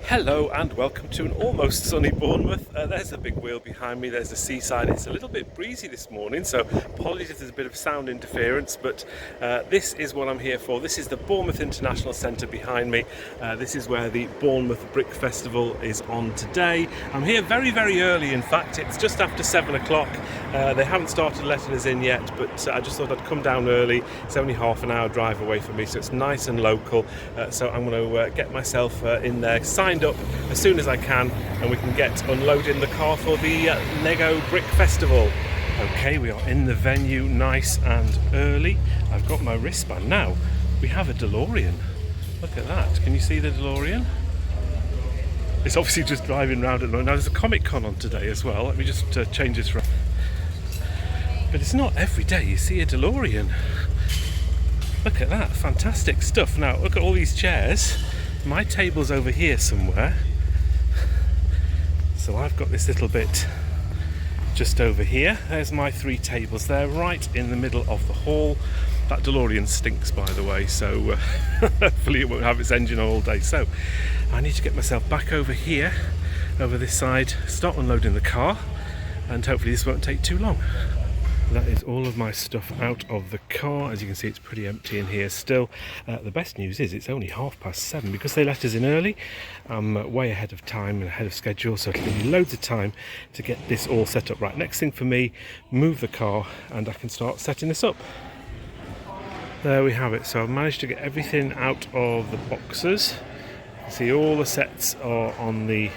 Hello and welcome to an almost sunny Bournemouth. There's a big wheel behind me, there's the seaside. It's a little bit breezy this morning, so apologies if there's a bit of sound interference, but this is what I'm here for. This is the Bournemouth International Centre behind me. This is where the Bournemouth Brick Festival is on today. I'm here very, very early, in fact. It's just after 7 o'clock. They haven't started letting us in yet, but I just thought I'd come down early. It's only half an hour drive away from me, so it's nice and local. So I'm going to get myself in there, signed up as soon as I can, and we can get unloading the car for the Lego Brick Festival. Okay, we are in the venue nice and early. I've got my wristband now. We have a DeLorean. Look at that. Can you see the DeLorean? It's obviously just driving around at the moment. Now there's a Comic Con on today as well. Let me just change this around. But it's not every day you see a DeLorean. Look at that, fantastic stuff. Now look at all these chairs. My table's over here somewhere. So I've got this little bit just over here. There's my 3 tables there, right in the middle of the hall. That DeLorean stinks, by the way, so hopefully it won't have its engine on all day. So I need to get myself back over here, over this side, start unloading the car, and hopefully this won't take too long. That is all of my stuff out of the car. As you can see, it's pretty empty in here still. The best news is it's only 7:30 because they let us in early. I'm way ahead of time and ahead of schedule, so it'll give me loads of time to get this all set up. Right, next thing for me, move the car and I can start setting this up. There we have it. So I've managed to get everything out of the boxes. You can see all the sets are on the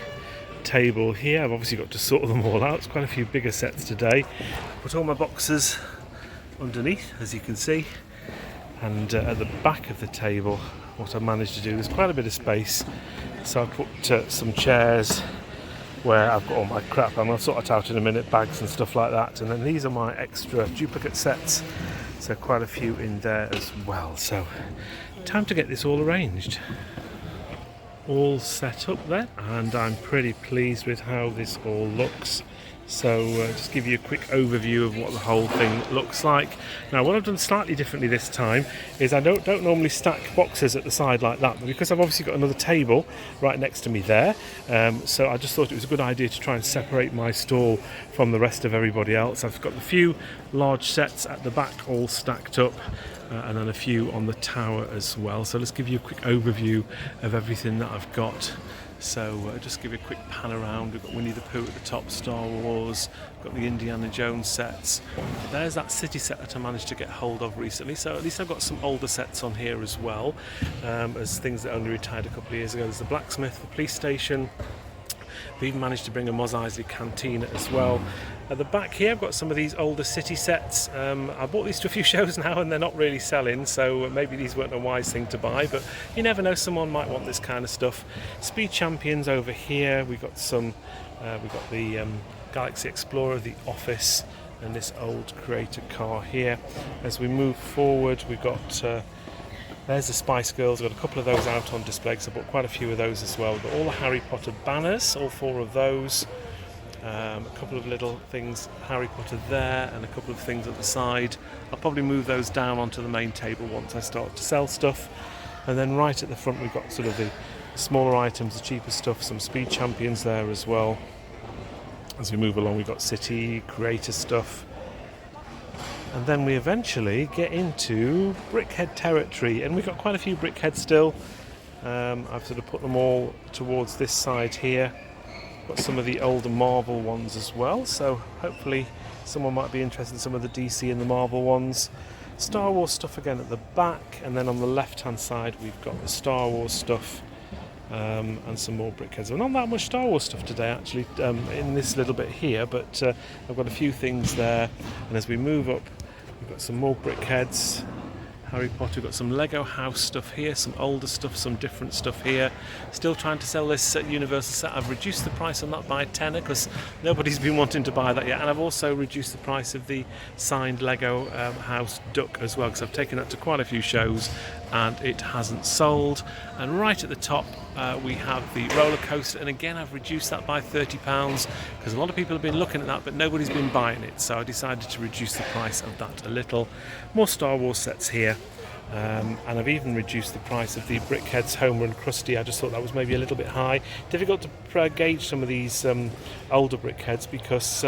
table here. I've obviously got to sort them all out. It's quite a few bigger sets today. Put all my boxes underneath, as you can see, and at the back of the table what I managed to do, there's quite a bit of space, so I put some chairs where I've got all my crap. I'm going to sort it out in a minute, bags and stuff like that, and then these are my extra duplicate sets, so quite a few in there as well. So time to get this all arranged. All set up there, and I'm pretty pleased with how this all looks. So just give you a quick overview of what the whole thing looks like. Now what I've done slightly differently this time is I don't normally stack boxes at the side like that, but because I've obviously got another table right next to me there, so I just thought it was a good idea to try and separate my stall from the rest of everybody else. I've got a few large sets at the back all stacked up, and then a few on the tower as well. So let's give you a quick overview of everything that I've got. So just give you a quick pan around. We've got Winnie the Pooh at the top, Star Wars, got the Indiana Jones sets. There's that city set that I managed to get hold of recently, so at least I've got some older sets on here as well, as things that only retired a couple of years ago. There's the blacksmith, the police station. We've even managed to bring a Mos Eisley cantina as well. At the back here I've got some of these older city sets. I bought these to a few shows now and they're not really selling, so maybe these weren't a wise thing to buy, but you never know, someone might want this kind of stuff. Speed Champions over here. We've got some, we've got the Galaxy Explorer, the Office, and this old Creator car here. As we move forward, we've got there's the Spice Girls. I've got a couple of those out on display because I bought quite a few of those as well. We've got all the Harry Potter banners, all 4 of those. A couple of little things, Harry Potter there, and a couple of things at the side. I'll probably move those down onto the main table once I start to sell stuff. And then right at the front we've got sort of the smaller items, the cheaper stuff, some Speed Champions there as well. As we move along we've got City, Creator stuff. And then we eventually get into Brickhead territory, and we've got quite a few Brickheads still. I've sort of put them all towards this side here. Got some of the older Marvel ones as well, so hopefully someone might be interested in some of the DC and the Marvel ones. Star Wars stuff again at the back, and then on the left hand side we've got the Star Wars stuff, and some more Brickheads. Well, not that much Star Wars stuff today actually, in this little bit here, but I've got a few things there. And as we move up we've got some more Brickheads, Harry Potter, we've got some Lego house stuff here, some older stuff, some different stuff here. Still trying to sell this Universal set. I've reduced the price on that by a tenner because nobody's been wanting to buy that yet, and I've also reduced the price of the signed Lego house duck as well, because I've taken that to quite a few shows and it hasn't sold. And right at the top we have the roller coaster, and again I've reduced that by £30 because a lot of people have been looking at that but nobody's been buying it, so I decided to reduce the price of that a little. More Star Wars sets here. And I've even reduced the price of the Brickheads Homer and Crusty. I just thought that was maybe a little bit high. Difficult to gauge some of these older Brickheads because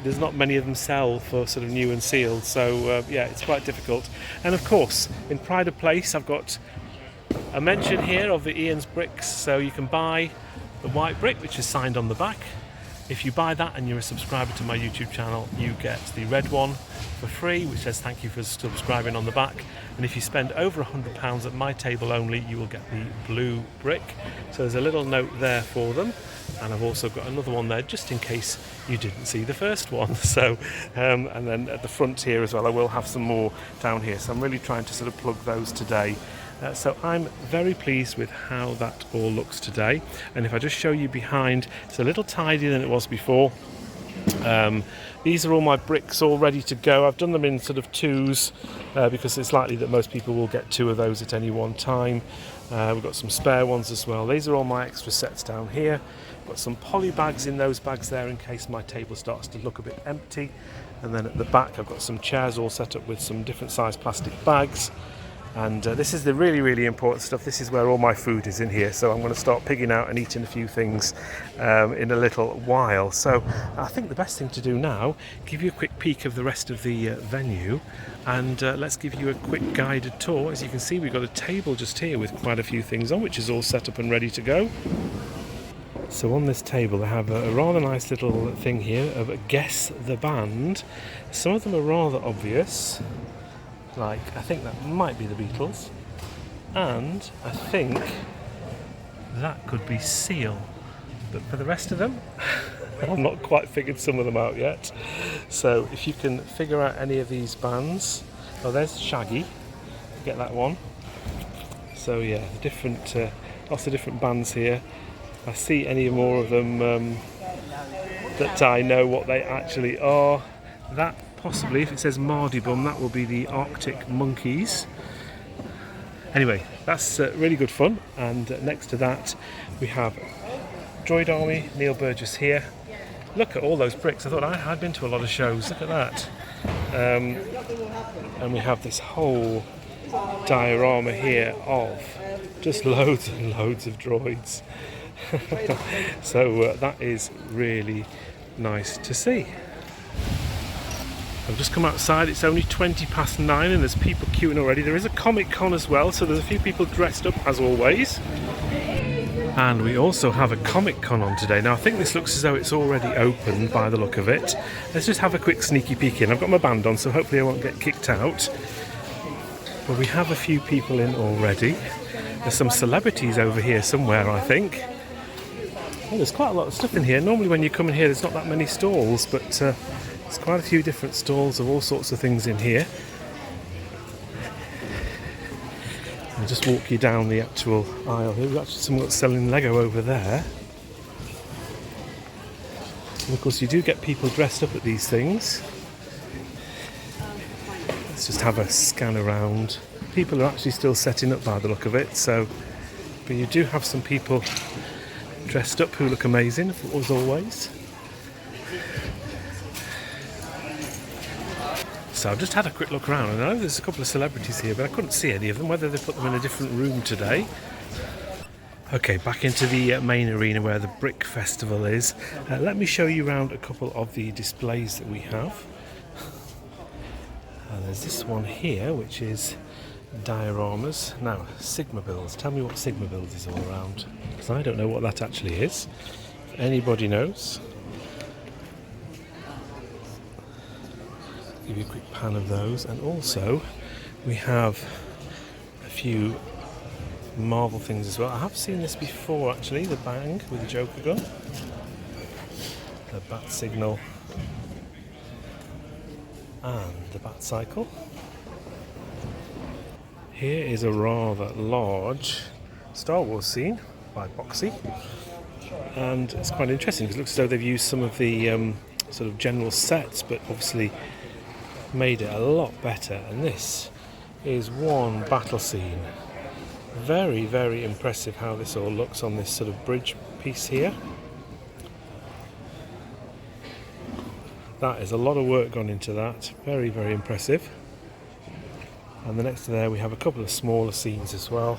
there's not many of them sell for sort of new and sealed, so yeah, it's quite difficult. And of course, in pride of place, I've got a mention here of the Iain's bricks, so you can buy the white brick, which is signed on the back. If you buy that and you're a subscriber to my YouTube channel, you get the red one for free, which says thank you for subscribing on the back. And if you spend over £100 at my table only, you will get the blue brick. So there's a little note there for them. And I've also got another one there just in case you didn't see the first one. So, and then at the front here as well, I will have some more down here. So I'm really trying to sort of plug those today. So I'm very pleased with how that all looks today. And if I just show you behind, it's a little tidier than it was before. These are all my bricks all ready to go. I've done them in sort of twos because it's likely that most people will get 2 of those at any one time. We've got some spare ones as well. These are all my extra sets down here. Got some poly bags in those bags there in case my table starts to look a bit empty. And then at the back I've got some chairs all set up with some different size plastic bags. And this is the really, really important stuff. This is where all my food is in here. So I'm going to start pigging out and eating a few things in a little while. So I think the best thing to do now, give you a quick peek of the rest of the venue. And let's give you a quick guided tour. As you can see, we've got a table just here with quite a few things on, which is all set up and ready to go. So on this table they have a rather nice little thing here of Guess the Band. Some of them are rather obvious. Like, I think that might be the Beatles, and I think that could be Seal, but for the rest of them I've not quite figured some of them out yet. So if you can figure out any of these bands, oh, there's Shaggy, get that one. So yeah, different lots of different bands here. If I see any more of them that I know what they actually are, that possibly, if it says Mardy Bum, that will be the Arctic Monkeys. Anyway, that's really good fun. And next to that we have Droid Army, Neil Burgess here. Look at all those bricks. I thought I had been to a lot of shows. Look at that. And we have this whole diorama here of just loads and loads of droids. So that is really nice to see. I've just come outside, it's only 9:20 and there's people queuing already. There is a Comic Con as well, so there's a few people dressed up as always. And we also have a Comic Con on today. Now I think this looks as though it's already open by the look of it. Let's just have a quick sneaky peek in. I've got my band on, so hopefully I won't get kicked out. But we have a few people in already. There's some celebrities over here somewhere, I think. Well, there's quite a lot of stuff in here. Normally when you come in here there's not that many stalls, but there's quite a few different stalls of all sorts of things in here. I'll just walk you down the actual aisle here. We've actually someone selling Lego over there. And of course you do get people dressed up at these things. Let's just have a scan around. People are actually still setting up by the look of it, so but you do have some people dressed up who look amazing, as always. So I've just had a quick look around, and I know there's a couple of celebrities here, but I couldn't see any of them, whether they put them in a different room today. Okay, back into the main arena where the Brick Festival is. Let me show you around a couple of the displays that we have. There's this one here, which is dioramas. Now, Sigma Builds. Tell me what Sigma Builds is all around, because I don't know what that actually is. If anybody knows, give you a quick pan of those. And also we have a few Marvel things as well. I have seen this before actually, the Bang with the Joker gun, the Bat Signal and the Bat Cycle. Here is a rather large Star Wars scene by Boxy, and it's quite interesting because it looks as though they've used some of the sort of general sets but obviously made it a lot better. And this is one battle scene. Very, very impressive how this all looks on this sort of bridge piece here. That is a lot of work gone into that. Very, very impressive. And the next to there we have a couple of smaller scenes as well.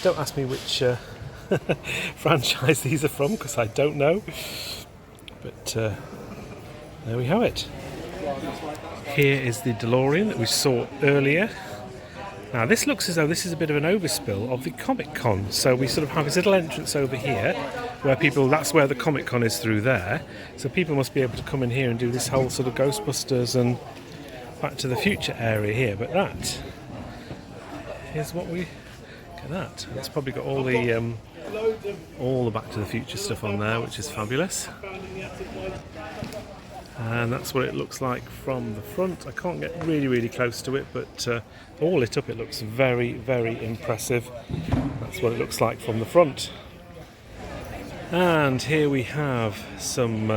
Don't ask me which franchise these are from, because I don't know. But there we have it. Here is the DeLorean that we saw earlier. Now this looks as though this is a bit of an overspill of the Comic Con. So we sort of have this little entrance over here where people, that's where the Comic Con is, through there. So people must be able to come in here and do this whole sort of Ghostbusters and Back to the Future area here. But that is what we, look at that. It's probably got all the Back to the Future stuff on there, which is fabulous. And that's what it looks like from the front. I can't get really close to it, but all lit up, it looks very impressive. That's what it looks like from the front. And here we have some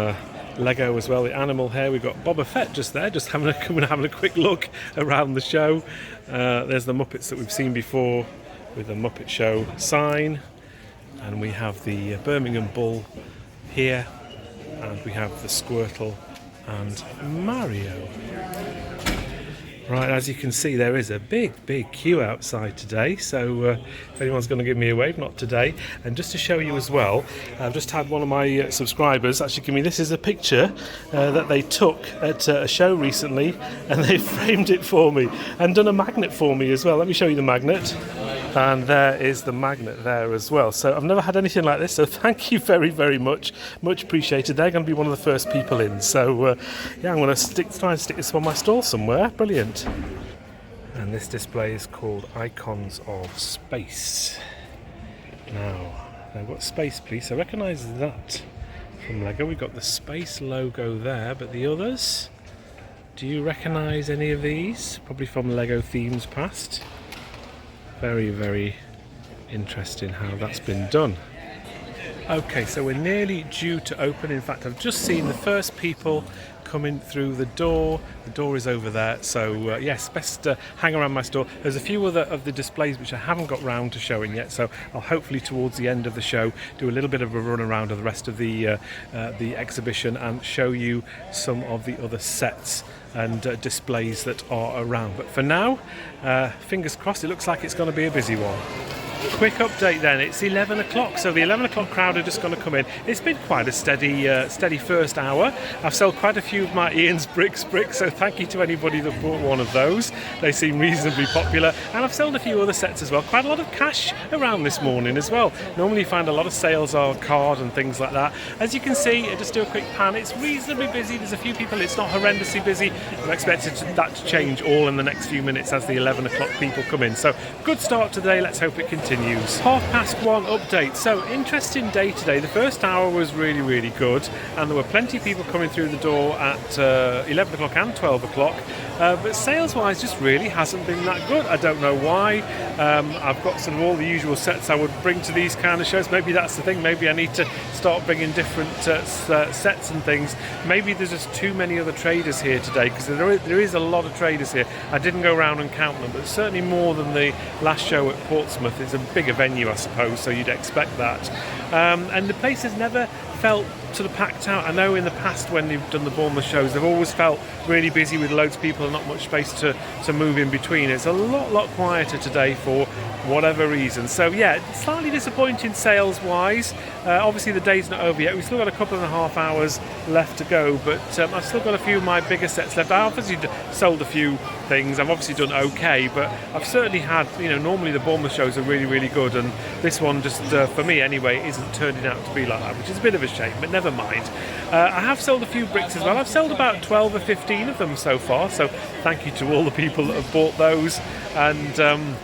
Lego as well, the animal here. We've got Boba Fett just there, just having a quick look around the show. There's the Muppets that we've seen before with the Muppet Show sign. And we have the Birmingham Bull here. And we have the Squirtle and Mario. Right, as you can see, there is a big queue outside today, so if anyone's going to give me a wave, not today. And just to show you as well, I've just had one of my subscribers actually give me, this is a picture that they took at a show recently, and they framed it for me and done a magnet for me as well. Let me show you the magnet. And there is the magnet there as well. So I've never had anything like this, so thank you very much appreciated. They're going to be one of the first people in, so yeah, I'm going to try and stick this on my stall somewhere. Brilliant. And this display is called Icons of Space. Now what Space Police, I recognise that from Lego. We've got the space logo there, but the others, do you recognise any of these? Probably from Lego themes past. Very interesting how that's been done. Okay, so we're nearly due to open. In fact, I've just seen the first people coming through the door. The door is over there, so yes, best hang around my store. There's a few other of the displays which I haven't got round to showing yet, so I'll hopefully towards the end of the show do a little bit of a run around of the rest of the exhibition and show you some of the other sets and displays that are around. But for now, fingers crossed, it looks like it's going to be a busy one. Quick update then, it's 11 o'clock, so the 11 o'clock crowd are just going to come in. It's been quite a steady first hour. I've sold quite a few of my Iain's bricks, so thank you to anybody that bought one of those. They seem reasonably popular, and I've sold a few other sets as well. Quite a lot of cash around this morning as well. Normally you find a lot of sales on card and things like that. As you can see, just do a quick pan, it's reasonably busy. There's a few people, it's not horrendously busy. I'm expecting that to change all in the next few minutes as the 11 o'clock people come in. So good start today, let's hope it continues. 1:30 update. So interesting day today. The first hour was really good, and there were plenty of people coming through the door at 11 o'clock and 12 o'clock. But sales-wise, just really hasn't been that good. I don't know why. I've got sort of all the usual sets I would bring to these kind of shows. Maybe that's the thing. Maybe I need to start bringing different sets and things. Maybe there's just too many other traders here today, because there is a lot of traders here. I didn't go around and count them, but certainly more than the last show at Portsmouth. It's a bigger venue, I suppose, so you'd expect that. And the place has never felt sort of packed out. I know in the past when they've done the Bournemouth shows, they've always felt really busy with loads of people and not much space to move in between. It's a lot quieter today for whatever reason. So yeah, slightly disappointing sales wise. Obviously the day's not over yet. We've still got a couple and a half hours left to go, but I've still got a few of my bigger sets left. I obviously sold a few things. I've obviously done okay, but I've certainly had, normally the Bournemouth shows are really good, and this one just for me anyway isn't turning out to be like that, which is a bit of a shame, but never mind. I have sold a few bricks as well. I've sold about 12 or 15 of them so far, so thank you to all the people that have bought those, and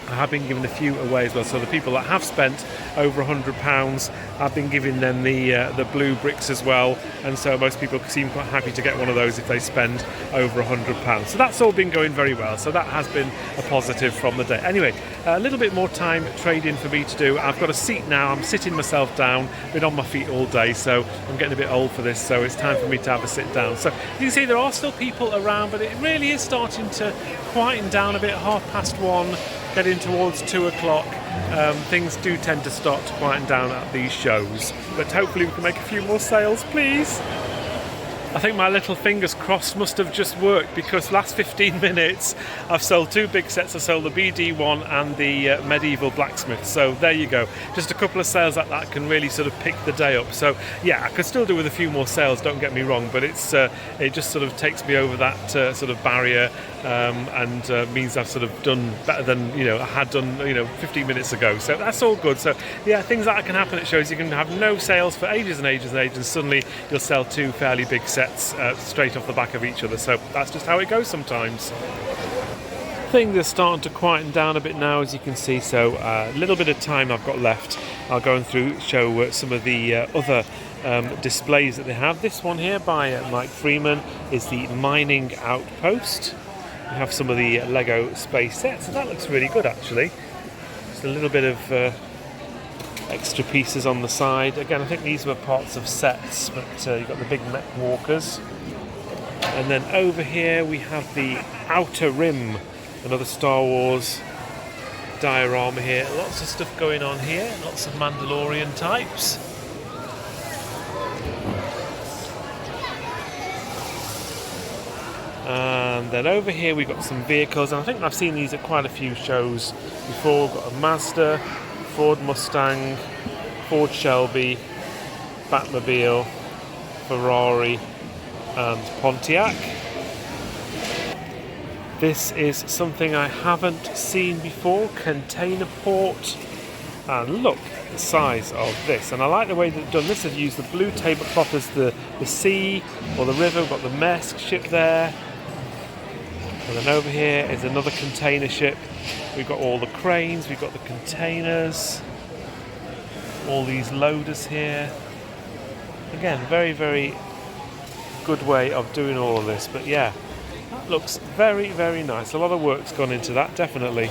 I have been giving a few away as well. So the people that have spent over £100, I've been giving them the blue bricks as well, and so most people seem quite happy to get one of those if they spend over £100. So that's all been going very well. So that has been a positive from the day. Anyway, a little bit more time trading for me to do. I've got a seat now. I'm sitting myself down. Been on my feet all day, so I'm getting a bit old for this. So it's time for me to have a sit down. So you can see there are still people around, but it really is starting to quieten down a bit. 1:30. Getting towards 2 o'clock, things do tend to start to quieten down at these shows, but hopefully we can make a few more sales, please. I think my little fingers crossed must have just worked, because last 15 minutes I've sold 2 big sets. I sold the BD1 and the medieval blacksmith. So there you go. Just a couple of sales like that can really sort of pick the day up. So yeah, I could still do with a few more sales, don't get me wrong, but it just sort of takes me over that sort of barrier, and means I've sort of done better than I had done 15 minutes ago. So that's all good. So yeah, things like that can happen at shows. You can have no sales for ages and ages and ages, and suddenly you'll sell 2 fairly big sets straight off the back of each other. So that's just how it goes sometimes. Things are starting to quieten down a bit now, as you can see. So a little bit of time I've got left. I'll go through show some of the other displays that they have. This one here by Mike Freeman is the mining outpost. We have some of the Lego space sets, and that looks really good actually. Just a little bit of extra pieces on the side. Again, I think these were parts of sets, but you've got the big mech walkers. And then over here we have the Outer Rim, another Star Wars diorama here. Lots of stuff going on here, lots of Mandalorian types. And then over here we've got some vehicles, and I think I've seen these at quite a few shows before. We've got a Mazda, Ford Mustang, Ford Shelby, Batmobile, Ferrari and Pontiac. This is something I haven't seen before, container port, and look at the size of this. And I like the way they've done this. They've used the blue tablecloth as the sea or the river. We've got the Maersk ship there. And then over here is another container ship. We've got all the cranes, we've got the containers, all these loaders here. Again, very, very good way of doing all of this. But yeah, that looks very, very nice. A lot of work's gone into that, definitely.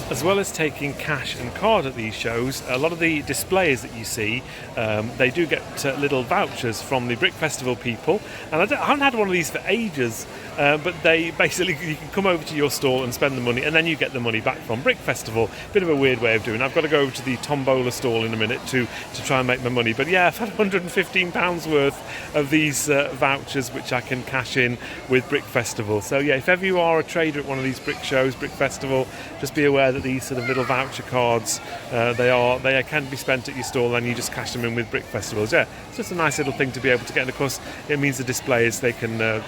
As well as taking cash and card at these shows, a lot of the displays that you see, they do get little vouchers from the Brick Festival people. And I haven't had one of these for ages, but they basically, you can come over to your stall and spend the money, and then you get the money back from Brick Festival. Bit of a weird way of doing it. I've got to go over to the Tombola stall in a minute to try and make my money. But yeah, I've had £115 worth of these vouchers, which I can cash in with Brick Festival. So yeah, if ever you are a trader at one of these brick shows, Brick Festival, just be aware that these sort of little voucher cards, they can be spent at your stall, and you just cash them in with Brick Festivals. Yeah, it's just a nice little thing to be able to get. And of course, it means the displayers, they can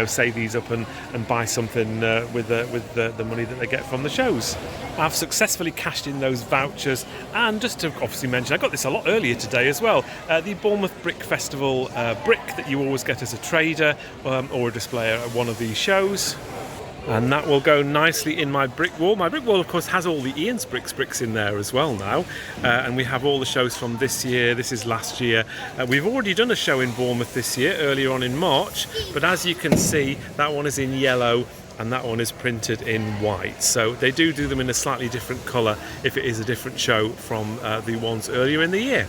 save these up and buy something with the money that they get from the shows. I've successfully cashed in those vouchers, and just to obviously mention, I got this a lot earlier today as well. The Bournemouth Brick Festival brick that you always get as a trader or a displayer at one of these shows. And that will go nicely in my brick wall. My brick wall, of course, has all the Iain's bricks in there as well now. And we have all the shows from this year. This is last year. We've already done a show in Bournemouth this year, earlier on in March. But as you can see, that one is in yellow and that one is printed in white. So they do them in a slightly different colour if it is a different show from the ones earlier in the year.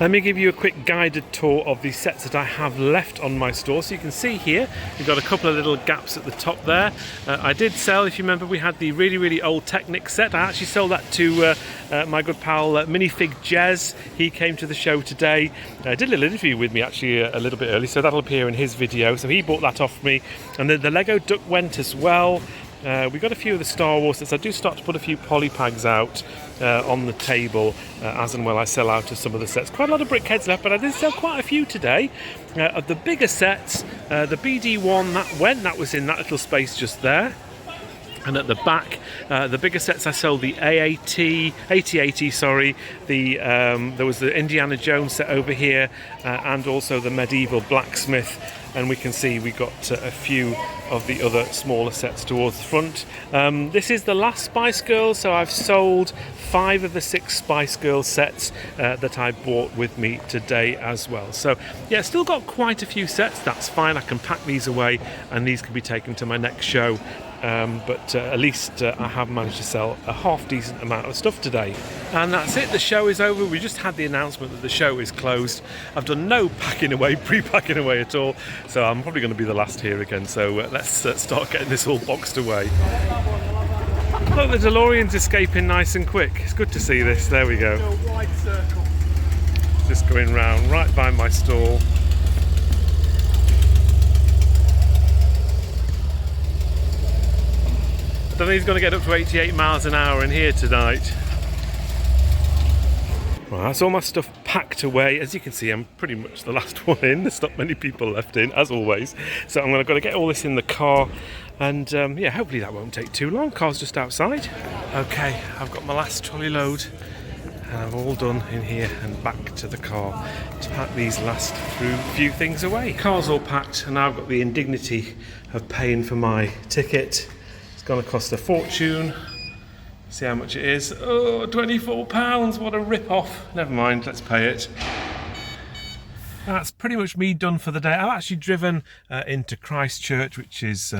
Let me give you a quick guided tour of the sets that I have left on my store. So you can see here, we've got a couple of little gaps at the top there. I did sell, if you remember, we had the really, really old Technic set. I actually sold that to my good pal Minifig Jez. He came to the show today. Did a little interview with me actually a little bit early, so that'll appear in his video. So he bought that off me. And then the Lego Duck went as well. We got a few of the Star Wars sets. I do start to put a few polypags out on the table as and when I sell out of some of the sets. Quite a lot of brickheads left, but I did sell quite a few today. Of the bigger sets, the BD1 that was in that little space just there. And at the back, the bigger sets, I sold the AT-80, sorry. There was the Indiana Jones set over here, and also the medieval blacksmith. And we can see we got a few of the other smaller sets towards the front. This is the last Spice Girls, so I've sold 5 of the 6 Spice Girls sets that I bought with me today as well. So yeah, still got quite a few sets. That's fine. I can pack these away, and these can be taken to my next show. But at least I have managed to sell a half decent amount of stuff today. And that's it, the show is over. We just had the announcement that the show is closed. I've done no packing away, pre-packing away at all, so I'm probably going to be the last here again. So let's start getting this all boxed away. Look, the DeLorean's escaping nice and quick. It's good to see this. There we go. Just going round right by my stall. think he's going to get up to 88 miles an hour in here tonight. Right, that's all my stuff packed away. As you can see, I'm pretty much the last one in. There's not many people left in, as always. So I'm going to get all this in the car. And yeah, hopefully that won't take too long. Car's just outside. Okay, I've got my last trolley load. And I'm all done in here and back to the car to pack these last few things away. Car's all packed and now I've got the indignity of paying for my ticket. It's going to cost a fortune. See how much it is. Oh, £24, what a rip-off. Never mind, let's pay it. That's pretty much me done for the day. I've actually driven into Christchurch, which is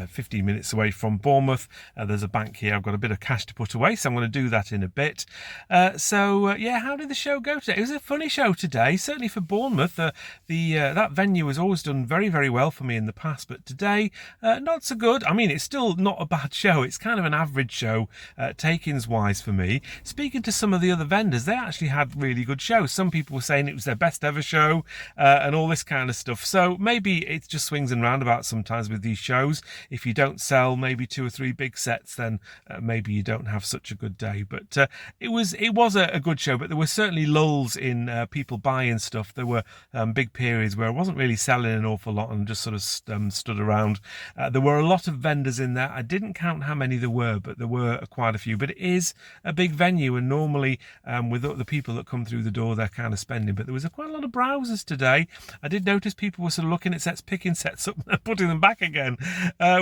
15 minutes away from Bournemouth. There's a bank here. I've got a bit of cash to put away, so I'm going to do that in a bit. Yeah, how did the show go today? It was a funny show today, certainly for Bournemouth. That venue has always done very, very well for me in the past, but today, not so good. I mean, it's still not a bad show. It's kind of an average show, takings-wise for me. Speaking to some of the other vendors, they actually had really good shows. Some people were saying it was their best ever show. And all this kind of stuff. So maybe it just swings and roundabouts sometimes with these shows. If you don't sell maybe 2 or 3 big sets, then maybe you don't have such a good day. But it was a good show, but there were certainly lulls in people buying stuff. There were big periods where I wasn't really selling an awful lot and just sort of stood around. There were a lot of vendors in there. I didn't count how many there were, but there were quite a few. But it is a big venue, and normally with the people that come through the door, they're kind of spending. But there was quite a lot of browsers today. I did notice people were sort of looking at sets, picking sets up and putting them back again,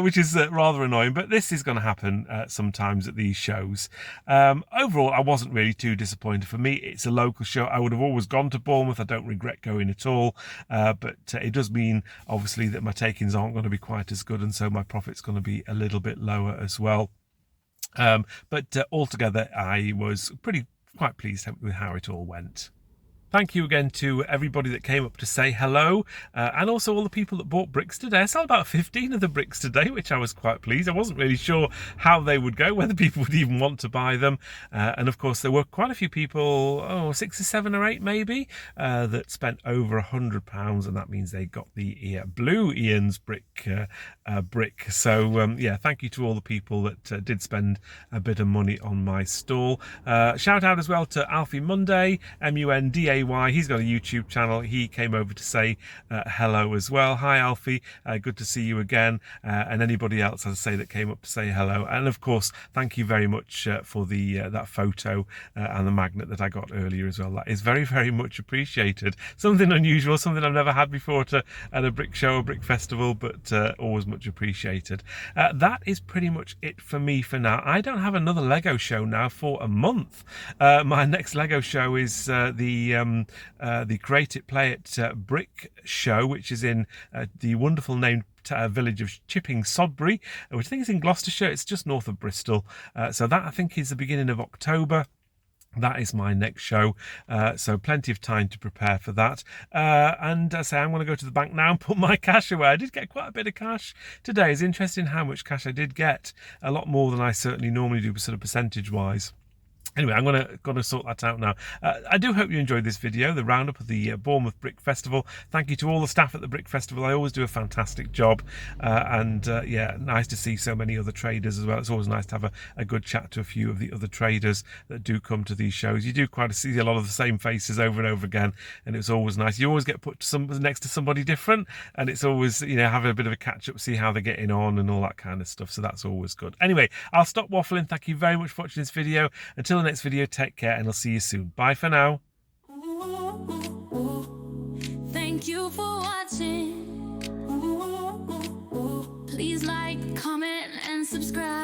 which is rather annoying, but this is going to happen sometimes at these shows. Overall, I wasn't really too disappointed. For me, it's a local show. I would have always gone to Bournemouth. I don't regret going at all, but it does mean, obviously, that my takings aren't going to be quite as good, and so my profit's going to be a little bit lower as well. But altogether, I was quite pleased with how it all went. Thank you again to everybody that came up to say hello, and also all the people that bought bricks today. I sold about 15 of the bricks today, which I was quite pleased. I wasn't really sure how they would go, whether people would even want to buy them. And of course, there were quite a few people, 6 or 7 or 8 maybe, that spent over £100, and that means they got the blue Iain's brick. So yeah, thank you to all the people that did spend a bit of money on my stall. Shout out as well to Alfie Monday, MUNDA. He's got a YouTube channel. He came over to say hello as well. Hi Alfie, good to see you again, and anybody else, as I say, that came up to say hello. And of course, thank you very much for that photo and the magnet that I got earlier as well. That is very, very much appreciated. Something unusual, something I've never had before at a brick show or brick festival, but always much appreciated. That is pretty much it for me for now. I don't have another Lego show now for a month. My next Lego show is the Create It Play It brick show, which is in the wonderful named village of Chipping Sodbury, which I think is in Gloucestershire. It's just north of Bristol. So that I think is the beginning of October. That is my next show, so plenty of time to prepare for that. And I say I'm going to go to the bank now and put my cash away. I did get quite a bit of cash today. It's interesting how much cash I did get. A lot more than I certainly normally do, sort of percentage-wise. Anyway, I'm going to sort that out now. I do hope you enjoyed this video, the roundup of the Bournemouth Brick Festival. Thank you to all the staff at the Brick Festival. I always do a fantastic job. Yeah, nice to see so many other traders as well. It's always nice to have a good chat to a few of the other traders that do come to these shows. You do see a lot of the same faces over and over again, and it's always nice. You always get put next to somebody different, and it's always, having a bit of a catch-up, see how they're getting on and all that kind of stuff. So that's always good. Anyway, I'll stop waffling. Thank you very much for watching this video. Until the next video, take care, and I'll see you soon. Bye for now. Thank you for watching. Please like, comment, and subscribe.